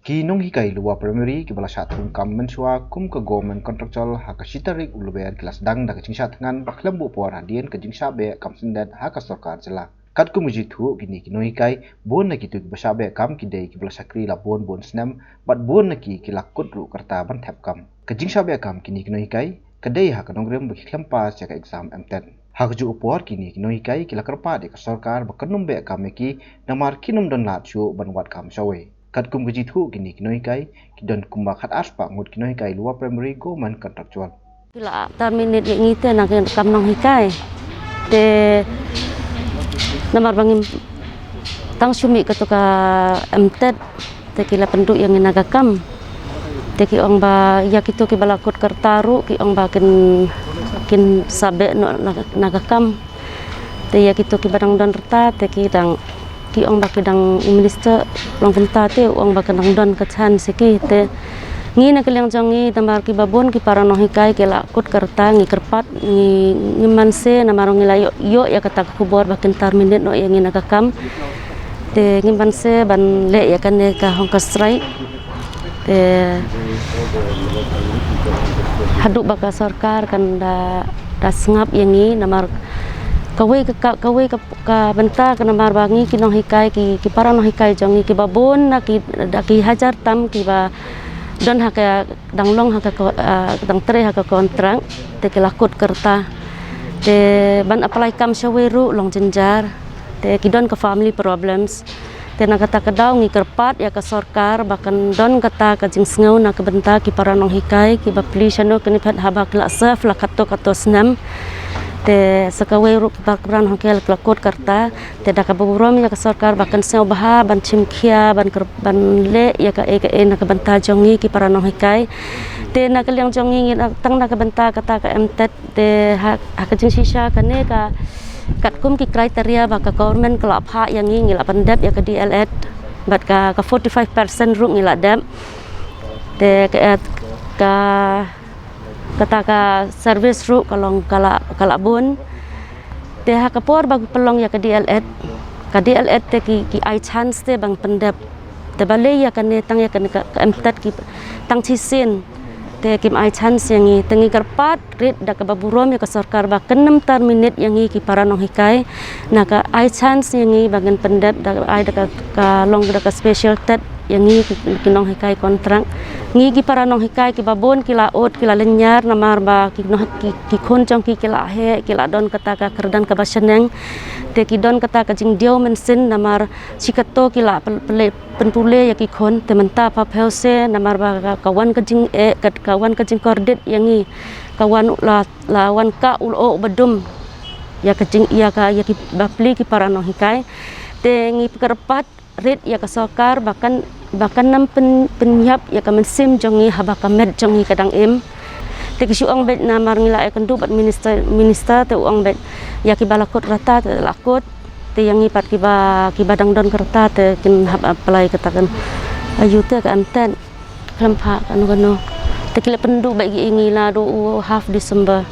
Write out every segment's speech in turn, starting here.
Ki Nonghikai luar primary ki bala syatung kam mensua kum ke government contractual haka sitarik uluber kelas dang da kecing syatngan baklembu puar hadien ke jing sabe kam sendat haka sorkar jela. Kat ku mujitu gini ki Nonghikai bon na kitu basabe kam ki dei ki bala sakri la bon snem bat bon na ki lakut ru kerta ban thap kam. Ke jing sabe kam kini ki Nonghikai kedai haka nongrem bagi klempas jaka exam M10. Hak ju upor kini ki Nonghikai ki lakarpa de ka sorkar bakenum be kam ki namar kinum don lat chu ban wat kam sawe. Kat kum kejitu gini ki Nonghikai ki don kumbak hat aspa ngut ki Nonghikai luar primary government contractual. Kila terminate yang itu nak kam Nonghikai te namar bangin tang sumi ketuka MTED te kila penduk yang nagakam te ki ong ba ya kitu ki balakut kertaru ki ong ba kin sabe no nagakam te ya kitu ki badang don reta te ki dang ki ong bakidang minister long venta te ong bakidang don kachan siki te ngi na kaliang jongi tambar ki babon ki para Nonghikai ke lakut kerta ngi kerpat ngi manse na marong ngi yo ya kata kubor bakin terminate no yang nakakam te ngi manse ban le ya kan ka hong ka strike te haduk baka sorkar kan da sengap yang ngi namar kawai ka benta kana mar bangi ki Nonghikai ki para Nonghikai jongi ki babon na ki hajar tam ki ba don haka danglong haka dang tre haka kontrak te ki lakut kerta te ban apply kam shaweru long jenjar te ki don ka family problems te na kata kadau ngi kerpat ya ka sorkar bahkan don kata ka jingsngau na ka benta ki para Nonghikai ki ba plishano kini phat haba kla saf la kato snam te sakawe ru bakran hokel klakut kerta te da ka burom ya ka sorkar bahkan seu baha ban chimkhia ban le ya ka na ka benta jongi ki para Nonghikai te na ka liang jongi tang na ka benta kata ka MTED te ha ka jing shisha ka ne ka kat kum ki kriteria ba ka government kelap ha yang ngi la pandap ya ka DLED bat ka 45% ru ngi la dap te ka kata ka service ru kalong kala bun te ha kapor bag pelong ya ka DLED te ki ai chance te bang pendap te bale ya kan tang ya kan ka MTED ki tang chisin te kim ai chance yang i tengi kerpat rit da ka baburom ya ka sorkar ba kenem terminate yang i ki para Nonghikai na ka ai chance yang i bagan pendap da ai da ka long da ka special tet yang i ki Nonghikai kontrak ngi ki para Nonghikai ki babon ki laut ki lenyar namar ba ki khon chong ki la he ki la don kata ka kerdan ka baseneng te ki don kata ka jing dio mensin namar sikato ki la penpule ya ki khon te menta pa phelse namar ba kawan ka jing kawan ka jing kordet yang i kawan lawan ka ulo bedum ya ka jing ya ki bapli ki para Nonghikai te ngi kerpat rit ya ka sorkar bahkan nam pynïap ya ka mynsiem jongi haba ka med jongi kadang te ki suang bet namar ngila ya kendu bat minister te uang bet ya ki balakut rata te lakut te yang ipat ki badang don kerta te kin hab apply katakan ayu te ka anten klempa kanu te ki pendu bagi ingila do half December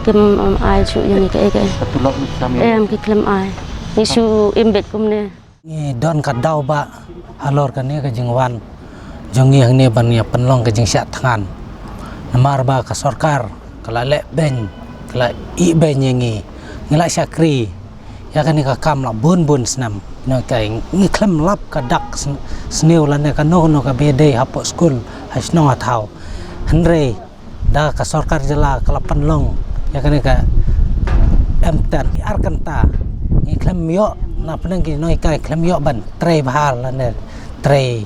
kem ai chu yang ki em ki klem ai isu imbet kumne ni don ka dau ba halor ka ne ka jingwan jongi hang ne ban ya penlong ka jing sya thangan namar ba ka sorkar kala le ben kala i ben yengi ngila syakri ya kan ka kam la bun snam no kai ngi klem lap ka dak sneu la ne ka no ka bede hapo school has no athau hanre da ka sorkar jela kala penlong ya kan ka M10 arkanta ngi klem yo na penang ki Nonghikai klem yo ban tre bahal la ne tre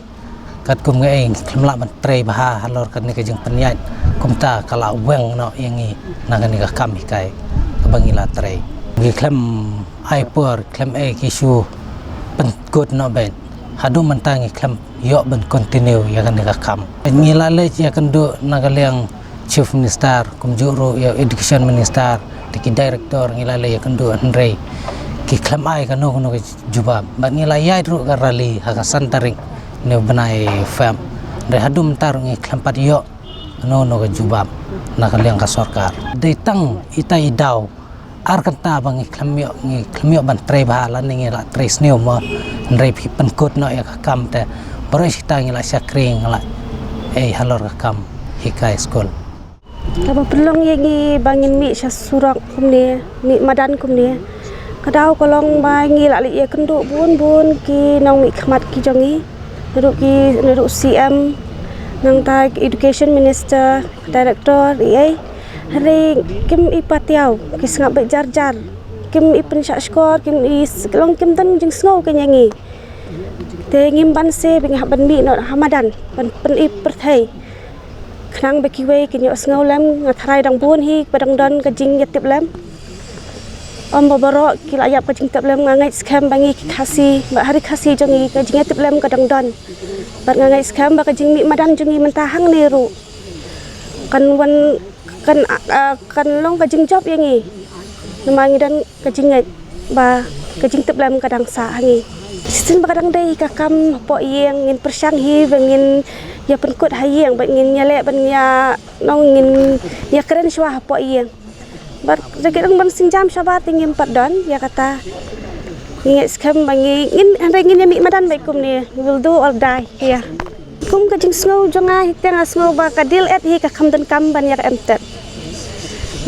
kat kum nge klem la ban tre bahal halor kat ne ka jing pynïap kum ta kala weng no yangi na ka ni ka kam hikai ka bangila tre ngi klem ai por klem ki su pen good no ben hadu mentang klem yo ban continue ya ka ni ka kam ngi la le ya kan do na ka liang chief minister kum juru ya education minister ki director ngi la le ya kan do andre ki klem ai ka no ka jubab bat ngila yai ru ka rally ha ka santaring ne banai fam re hadum tar ngi klem pat yo no ka jubab na ka liang ka sorkar de tang itai dau ar kanta bang klem yo ban tre ba la ngi la tre sneu mo re pi pen kut no ya ka kam te Beres kita ngila syakring ngila halor kam hikai school. Tapi pelong yang bangin mi syasurak kumni mi madan kumni. Kadau kolong bangi lali ia kenduk bun ki nong mi khmat ki jongi. Neruk CM nang tai education minister director ai. Hari kim ipatiau ki sengap bejar-jar. Kim ipen syak skor kim long kim tan jing sngau ke nyangi. Te ngim ban se bing ban mi no hamadan ban perthai. Khang bekiwe ki nyok sngau lam ngathrai dang bun hi padang don ka jing yatip lam. Boboro ki la yap ka jing tap lam ngai scam bangi ki khasi ba hari khasi jongi ka jing yatip lam ka dang don. Bat ngai scam ba ka jing mi madan jongi mentahang neru. Kan wan kan long ka jing job yangi. Namangi dan ka jing ba ka jing tap lam ka dang sa hangi. Sin ba kadang dai ka kam po yeng ngin persang hi bangin ya penkut hayeng bat ngin nyalek ban ya nong ngin ya keren shwa po yeng. Bat rekeng ban sinjam sabat ngin padon ya kata ngin scam bangi ngin handai ngin mi madan bai kum ni will do or die ya. Kum ka jing snow jonga hiteng snow ba ka deal at hi ka kam dan kam ban ya emtet.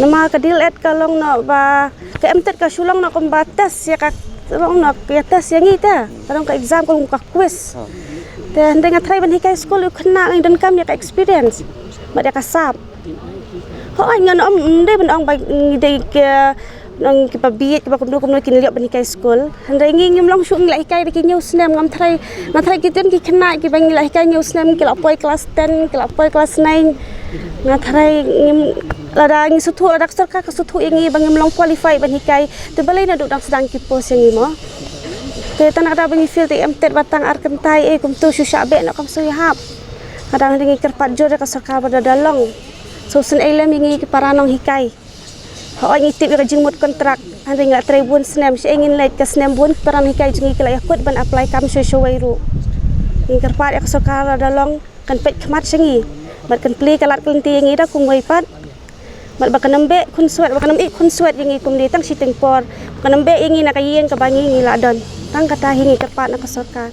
Nama ka deal at kalong no ba ka emtet ka sulong no kum batas ya ka long no ya tes yang ita. Kalong ka exam kalong ka quiz. Dan dengan try ban hikai school you kena dan kam ya ka experience. Mak dia kasap. Ho ai ngan om de ban ong bai de ke nong ki pa biet ki pa kum no kin liap ban hikai school. Handai ngi ngim long syuk ngi hikai de ki new snam ngam try ki ten ki kena ki bang ngi hikai new snam ki la poi kelas 10 ki la poi kelas 9. Ngat try ngim lada ngi sutu lada Sorkar ka sutu ngi bang ngim long qualify ban hikai. Tu balai na duk dang sedang ki pos yang mo. Te tanah ada bangi feel te emtet batang ar kentai kum tu susah be nak kam suyahap. Kadang ringi kerpat jor ka Sorkar pada dalong. So sen elam ngi ki paranong hikai. Ho ngi tip ka jingmut kontrak. Ande ngat try bun snam si ingin late ka snam bun paran hikai jingi kala yakut ban apply kam wairu. Ngi kerpat ka Sorkar dalong kan pet khmat singi. Bat kan pli kalat kelenti ngi da kum wai pat. Bat bakanembe kun suat yang kum di tang siting por. Bakanembe ngi nakayeng ka bangi ngi ladon. Tang kata hingi kerpat nak Sorkar.